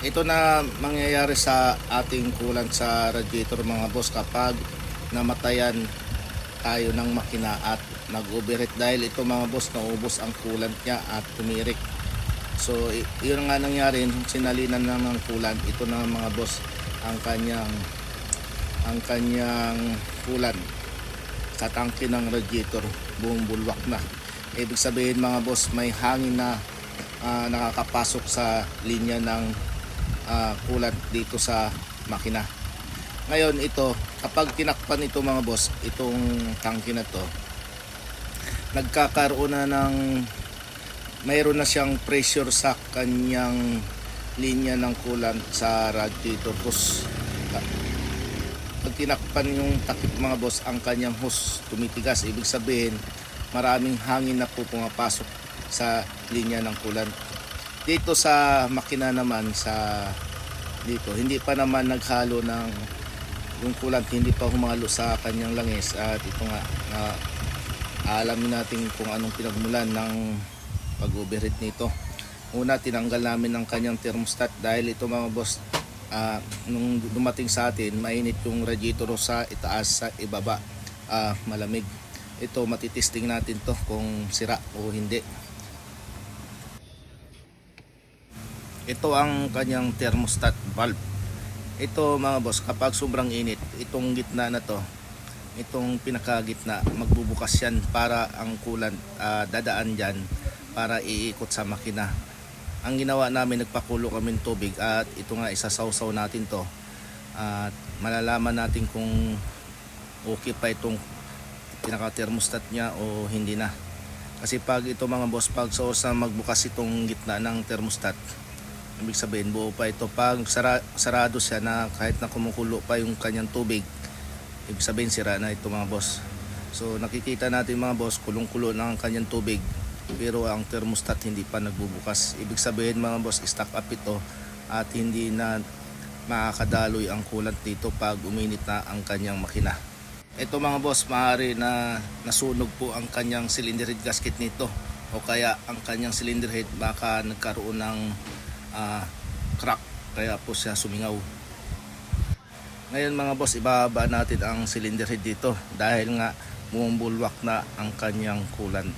Ito na mangyayari sa ating coolant sa radiator mga boss kapag namatayan tayo ng makina at nag-overheat, dahil ito mga boss naubos ang coolant niya at tumirik. So yun nga nangyari, sinalinan na ng coolant. Ito na mga boss ang kanyang coolant sa tangke ng radiator, buong bulwak na. Ibig sabihin mga boss, may hangin na nakakapasok sa linya ng coolant dito sa makina. Ngayon ito, kapag tinakpan ito mga boss, itong tangke na to, nagkakaroon na mayroon na siyang pressure sa kanyang linya ng coolant sa radiator hose. Pag tinakpan yung takip mga boss, ang kanyang hose tumitigas. Ibig sabihin maraming hangin na po pumapasok sa linya ng coolant. Dito sa makina naman, dito hindi pa naman naghalo ng yung coolant, hindi pa humalo sa kanyang langis. At ito nga, alamin natin kung anong pinagmulan ng pag-overheat nito. Una, tinanggal namin ang kanyang thermostat dahil ito mga boss, nung dumating sa atin, mainit yung radiator sa itaas, sa ibaba malamig. Ito, matitesting natin to kung sira o hindi. Ito ang kanyang thermostat valve. Ito mga boss, kapag sobrang init, itong gitna na to, itong pinakagitna, magbubukas yan para ang coolant dadaan dyan para iikot sa makina. Ang ginawa namin, nagpakulo kami ng tubig at ito nga, isasawsaw natin to at malalaman natin kung okay pa itong pinaka-thermostat niya o hindi na. Kasi pag ito mga boss, pag sa magbukas itong gitna ng thermostat, ibig sabihin buo pa ito. Pag sarado siya, na kahit na kumukulo pa yung kanyang tubig, ibig sabihin sira na ito mga boss. So nakikita natin mga boss, kulong-kulo na ang kanyang tubig pero ang thermostat hindi pa nagbubukas. Ibig sabihin mga boss, stock up ito at hindi na makakadaloy ang coolant dito pag uminit na ang kanyang makina. Ito mga boss, maaari na nasunog po ang kanyang cylinder head gasket nito, o kaya ang kanyang cylinder head baka nagkaroon ng crack, kaya po siya sumingaw. Ngayon mga boss, ibaba natin ang cylinder head dito dahil nga bumubulwak na ang kanyang coolant.